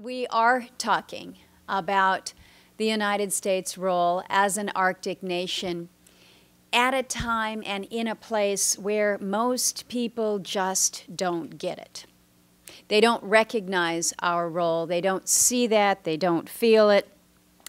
We are talking about the United States' role as an Arctic nation at a time and in a place where most people just don't get it. They don't recognize our role. They don't see that. They don't feel it.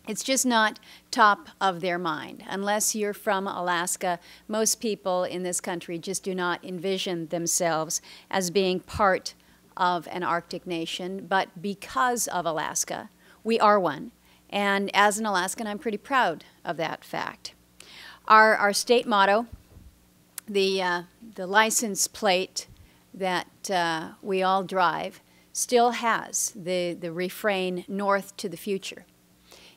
It's just not top of their mind. Unless you're from Alaska, most people in this country just do not envision themselves as being part of an Arctic nation. But because of Alaska, we are one. And as an Alaskan, I'm pretty proud of that fact. Our state motto, the license plate that we all drive, still has the refrain, "North to the future."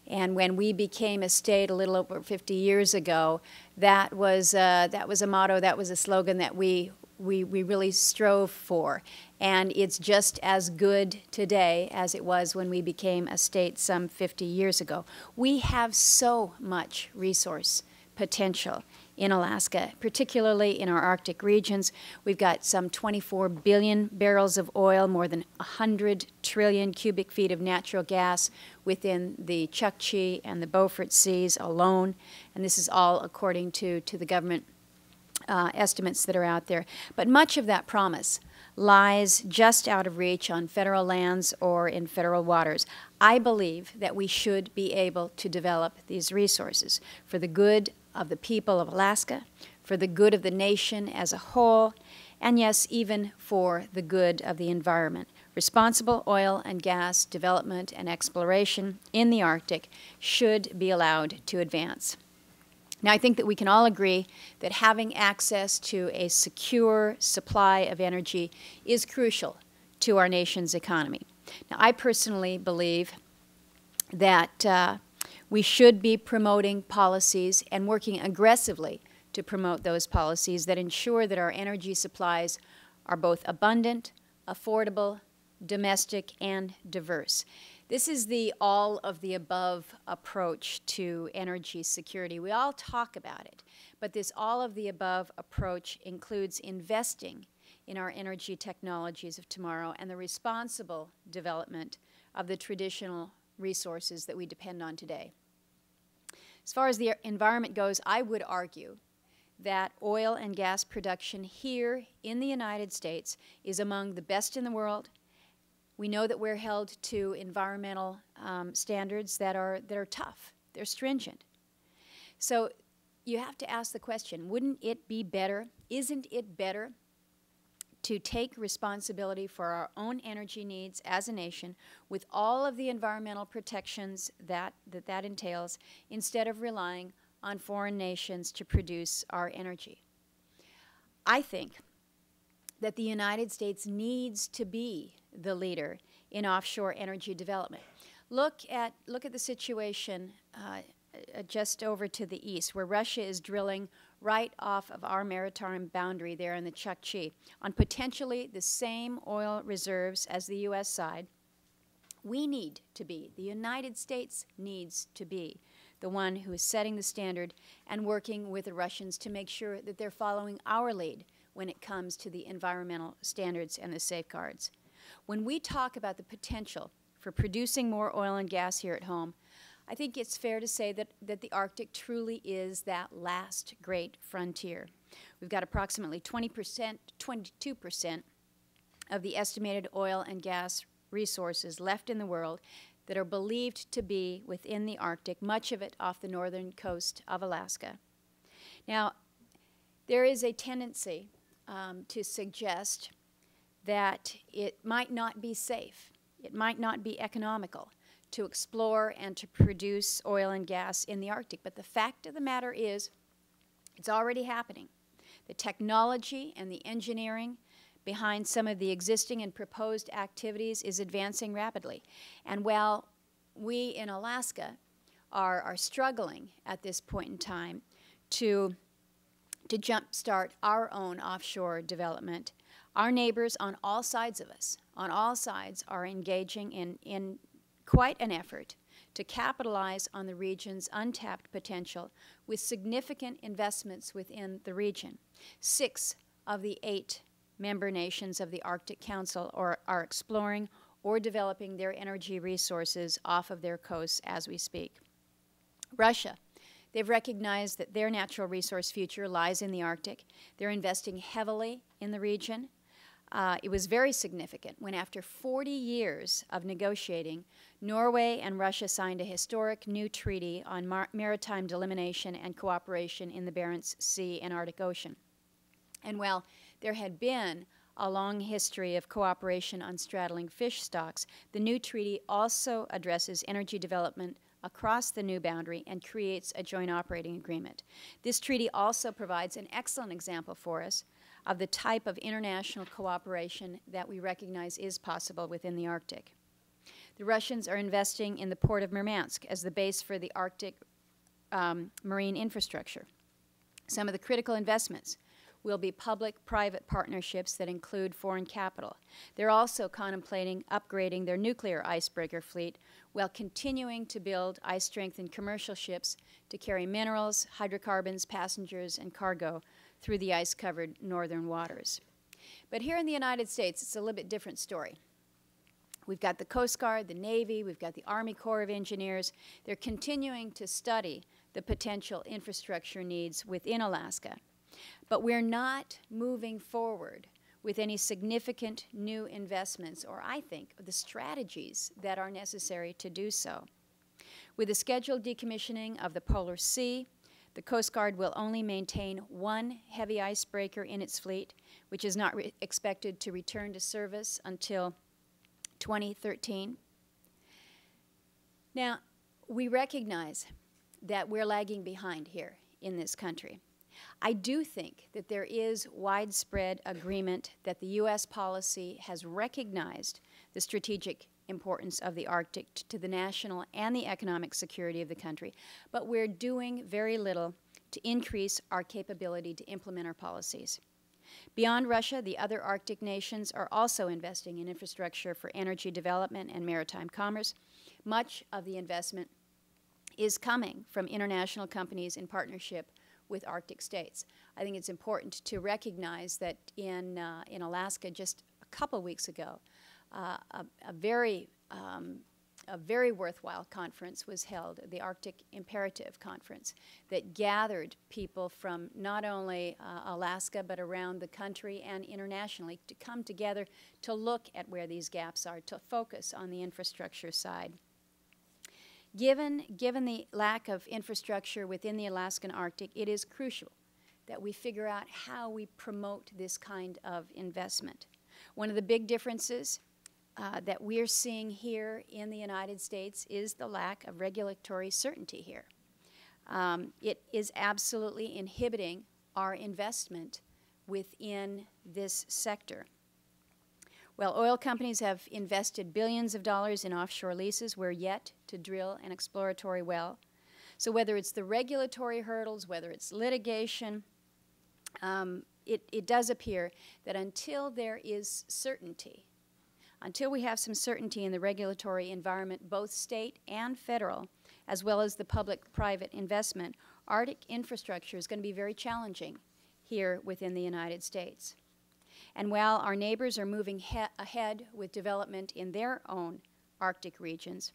And when we became a state a little over 50 years ago, that was a motto, that was a slogan that we really strove for. And it's just as good today as it was when we became a state some 50 years ago. We have so much resource potential in Alaska, particularly in our Arctic regions. We've got some 24 billion barrels of oil, more than 100 trillion cubic feet of natural gas within the Chukchi and the Beaufort Seas alone. And this is all according to the government estimates that are out there. But much of that promise lies just out of reach on federal lands or in federal waters. I believe that we should be able to develop these resources for the good of the people of Alaska, for the good of the nation as a whole, and yes, even for the good of the environment. Responsible oil and gas development and exploration in the Arctic should be allowed to advance. Now, I think that we can all agree that having access to a secure supply of energy is crucial to our nation's economy. Now, I personally believe that we should be promoting policies and working aggressively to promote those policies that ensure that our energy supplies are both abundant, affordable, domestic, and diverse. This is the all-of-the-above approach to energy security. We all talk about it, but this all-of-the-above approach includes investing in our energy technologies of tomorrow and the responsible development of the traditional resources that we depend on today. As far as the environment goes, I would argue that oil and gas production here in the United States is among the best in the world. We know that we're held to environmental standards that are tough. They're stringent. So you have to ask the question, wouldn't it be better, isn't it better to take responsibility for our own energy needs as a nation with all of the environmental protections that entails, instead of relying on foreign nations to produce our energy? I think that the United States needs to be the leader in offshore energy development. Look at the situation just over to the east, where Russia is drilling right off of our maritime boundary there in the Chukchi on potentially the same oil reserves as the U.S. side. We need to be, the United States needs to be the one who is setting the standard and working with the Russians to make sure that they're following our lead when it comes to the environmental standards and the safeguards. When we talk about the potential for producing more oil and gas here at home, I think it's fair to say that the Arctic truly is that last great frontier. We've got approximately 22% of the estimated oil and gas resources left in the world that are believed to be within the Arctic, much of it off the northern coast of Alaska. Now, there is a tendency to suggest that it might not be safe, it might not be economical to explore and to produce oil and gas in the Arctic. But the fact of the matter is, it's already happening. The technology and the engineering behind some of the existing and proposed activities is advancing rapidly. And while we in Alaska are struggling at this point in time to jumpstart our own offshore development, our neighbors on all sides of us, on all sides, are engaging in quite an effort to capitalize on the region's untapped potential with significant investments within the region. 6 of the 8 member nations of the Arctic Council are exploring or developing their energy resources off of their coasts as we speak. Russia, they've recognized that their natural resource future lies in the Arctic. They're investing heavily in the region. It was very significant when, after 40 years of negotiating, Norway and Russia signed a historic new treaty on maritime delimitation and cooperation in the Barents Sea and Arctic Ocean. And while there had been a long history of cooperation on straddling fish stocks, the new treaty also addresses energy development across the new boundary and creates a joint operating agreement. This treaty also provides an excellent example for us of the type of international cooperation that we recognize is possible within the Arctic. The Russians are investing in the port of Murmansk as the base for the Arctic marine infrastructure. Some of the critical investments will be public-private partnerships that include foreign capital. They're also contemplating upgrading their nuclear icebreaker fleet while continuing to build ice-strengthened commercial ships to carry minerals, hydrocarbons, passengers, and cargo through the ice-covered northern waters. But here in the United States, it's a little bit different story. We've got the Coast Guard, the Navy, we've got the Army Corps of Engineers. They're continuing to study the potential infrastructure needs within Alaska. But we're not moving forward with any significant new investments, or I think the strategies that are necessary to do so. With the scheduled decommissioning of the Polar Sea, the Coast Guard will only maintain one heavy icebreaker in its fleet, which is not expected to return to service until 2013. Now, we recognize that we're lagging behind here in this country. I do think that there is widespread agreement that the U.S. policy has recognized the strategic importance of the Arctic to the national and the economic security of the country, but we're doing very little to increase our capability to implement our policies. Beyond Russia, the other Arctic nations are also investing in infrastructure for energy development and maritime commerce. Much of the investment is coming from international companies in partnership with Arctic states. I think it's important to recognize that in Alaska just a couple weeks ago, a very worthwhile conference was held, the Arctic Imperative Conference, that gathered people from not only Alaska but around the country and internationally to come together to look at where these gaps are, to focus on the infrastructure side. Given the lack of infrastructure within the Alaskan Arctic, it is crucial that we figure out how we promote this kind of investment. One of the big differences that we're seeing here in the United States is the lack of regulatory certainty here. It is absolutely inhibiting our investment within this sector. While oil companies have invested billions of dollars in offshore leases, we're yet to drill an exploratory well. So whether it's the regulatory hurdles, whether it's litigation, it does appear that until there is certainty, until we have some certainty in the regulatory environment, both state and federal, as well as the public-private investment, Arctic infrastructure is going to be very challenging here within the United States. And while our neighbors are moving ahead with development in their own Arctic regions,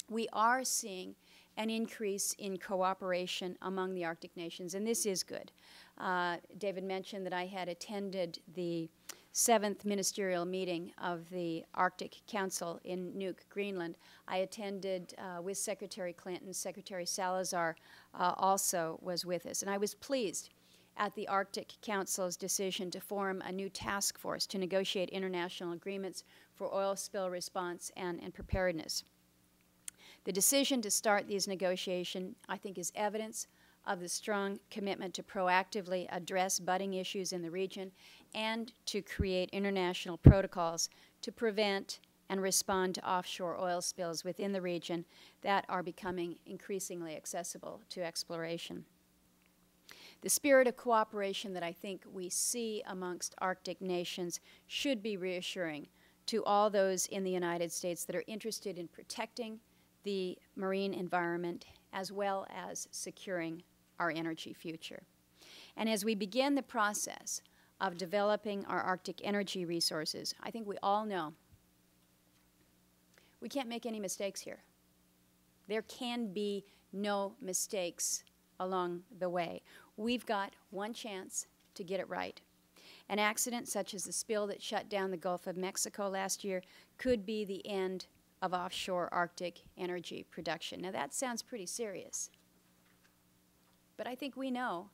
we are seeing an increase in cooperation among the Arctic nations, and this is good. David mentioned that I had attended the 7th ministerial meeting of the Arctic Council in Nuuk, Greenland. I attended with Secretary Clinton. Secretary Salazar also was with us, and I was pleased at the Arctic Council's decision to form a new task force to negotiate international agreements for oil spill response and preparedness. The decision to start these negotiations, I think, is evidence of the strong commitment to proactively address budding issues in the region and to create international protocols to prevent and respond to offshore oil spills within the region that are becoming increasingly accessible to exploration. The spirit of cooperation that I think we see amongst Arctic nations should be reassuring to all those in the United States that are interested in protecting the marine environment as well as securing our energy future. And as we begin the process of developing our Arctic energy resources, I think we all know We can't make any mistakes here. There can be no mistakes along the way. We've got one chance to get it right. An accident such as the spill that shut down the Gulf of Mexico last year could be the end of offshore Arctic energy production. Now that sounds pretty serious, but I think we know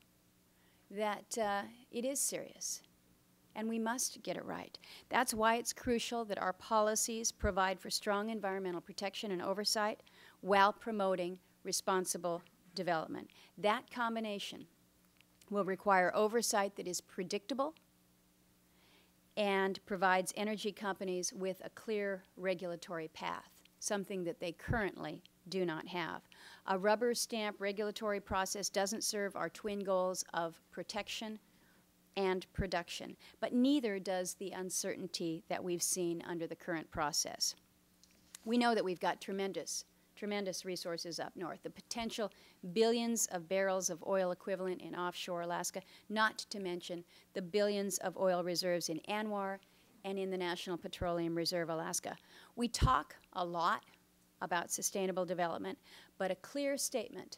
that it is serious, and we must get it right. That's why it's crucial that our policies provide for strong environmental protection and oversight while promoting responsible development. That combination will require oversight that is predictable and provides energy companies with a clear regulatory path, something that they currently do not have. A rubber stamp regulatory process doesn't serve our twin goals of protection and production, but neither does the uncertainty that we've seen under the current process. We know that we've got tremendous resources up north, the potential billions of barrels of oil equivalent in offshore Alaska, not to mention the billions of oil reserves in ANWR and in the National Petroleum Reserve Alaska. We talk a lot about sustainable development, but a clear statement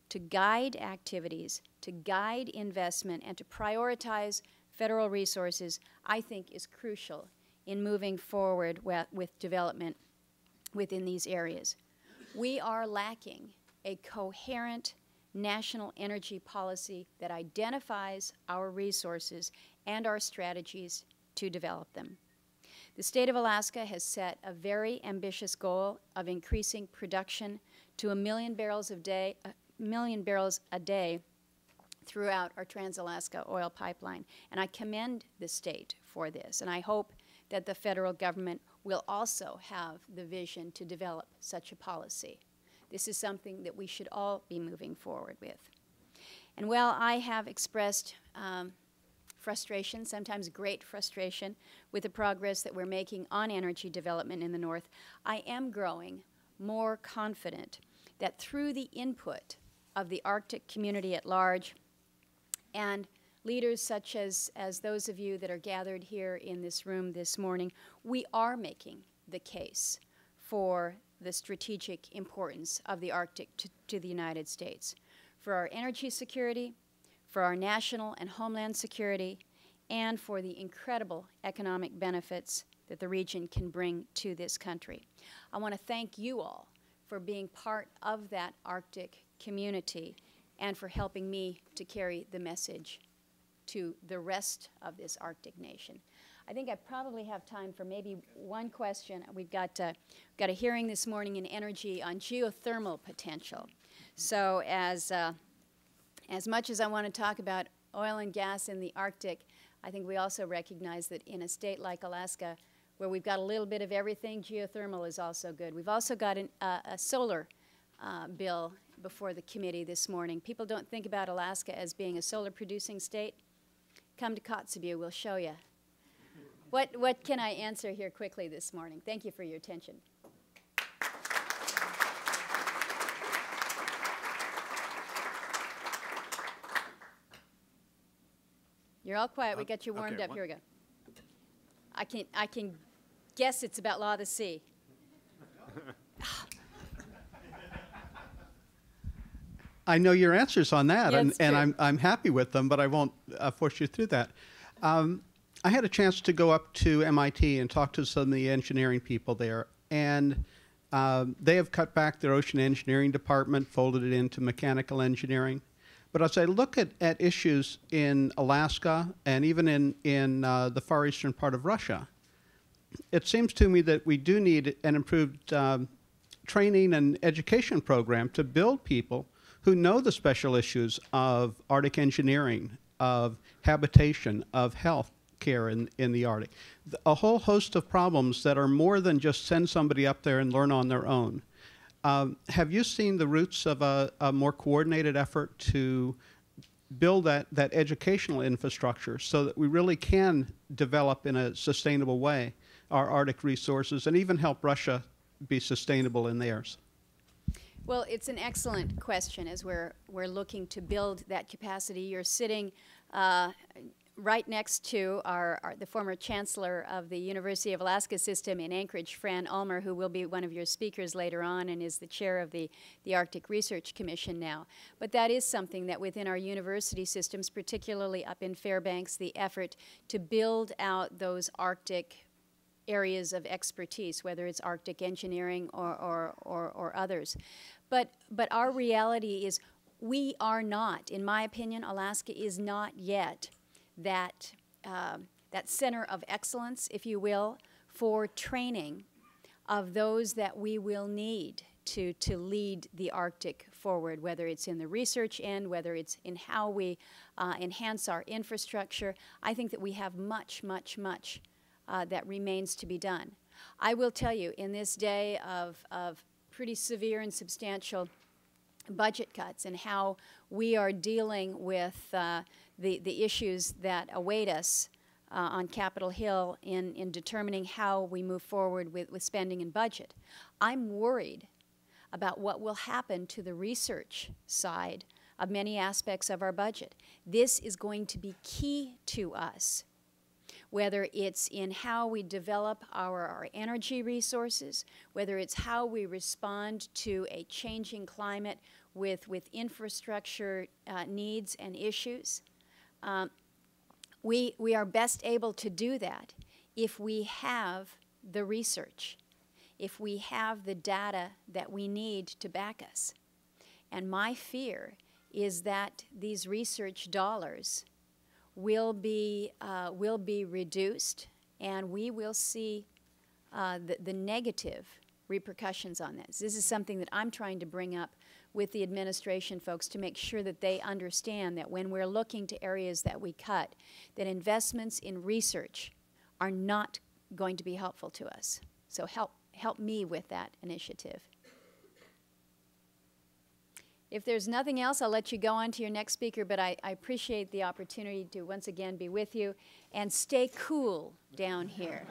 to guide activities, to guide investment, and to prioritize federal resources, I think is crucial in moving forward with development within these areas. We are lacking a coherent national energy policy that identifies our resources and our strategies to develop them. The state of Alaska has set a very ambitious goal of increasing production to 1 million barrels a day throughout our Trans-Alaska oil pipeline. And I commend the state for this, and I hope that the federal government will also have the vision to develop such a policy. This is something that we should all be moving forward with. And while I have expressed frustration, sometimes great frustration, with the progress that we're making on energy development in the North, I am growing more confident that through the input of the Arctic community at large and leaders such as those of you that are gathered here in this room this morning, we are making the case for the strategic importance of the Arctic to the United States, for our energy security, for our national and homeland security, and for the incredible economic benefits that the region can bring to this country. I want to thank you all for being part of that Arctic community and for helping me to carry the message to the rest of this Arctic nation. I think I probably have time for maybe one question. We've got a hearing this morning in energy on geothermal potential. So as much as I want to talk about oil and gas in the Arctic, I think we also recognize that in a state like Alaska, where we've got a little bit of everything, geothermal is also good. We've also got a solar bill before the committee this morning. People don't think about Alaska as being a solar-producing state. Come to Kotzebue, we'll show you. What can I answer here quickly this morning? Thank you for your attention. You're all quiet. We got you warmed up. Here we go. I can guess it's about law of the sea. I know your answers on that, Yeah, and I'm happy with them, but I won't force you through that. I had a chance to go up to MIT and talk to some of the engineering people there, and they have cut back their ocean engineering department, folded it into mechanical engineering. But as I look at issues in Alaska and even in the far eastern part of Russia, it seems to me that we do need an improved training and education program to build people who know the special issues of Arctic engineering, of habitation, of health care in the Arctic. A whole host of problems that are more than just send somebody up there and learn on their own. Have you seen the roots of a more coordinated effort to build that educational infrastructure so that we really can develop in a sustainable way our Arctic resources and even help Russia be sustainable in theirs? Well, it's an excellent question as we're looking to build that capacity. You're sitting right next to the former chancellor of the University of Alaska system in Anchorage, Fran Ulmer, who will be one of your speakers later on and is the chair of the Arctic Research Commission now. But that is something that within our university systems, particularly up in Fairbanks, the effort to build out those Arctic areas of expertise, whether it's Arctic engineering or others. But our reality is we are not, in my opinion, Alaska is not yet that center of excellence, if you will, for training of those that we will need to lead the Arctic forward, whether it's in the research end, whether it's in how we enhance our infrastructure. I think that we have much that remains to be done. I will tell you, in this day of pretty severe and substantial budget cuts and how we are dealing with the issues that await us on Capitol Hill in determining how we move forward with spending and budget, I'm worried about what will happen to the research side of many aspects of our budget. This is going to be key to us, whether it's in how we develop our energy resources, whether it's how we respond to a changing climate with infrastructure needs and issues. We are best able to do that if we have the research, if we have the data that we need to back us. And my fear is that these research dollars will be reduced, and we will see the negative repercussions on this. This is something that I'm trying to bring up with the administration folks to make sure that they understand that when we're looking to areas that we cut, that investments in research are not going to be helpful to us. So help me with that initiative. If there's nothing else, I'll let you go on to your next speaker, but I appreciate the opportunity to once again be with you, and stay cool down here.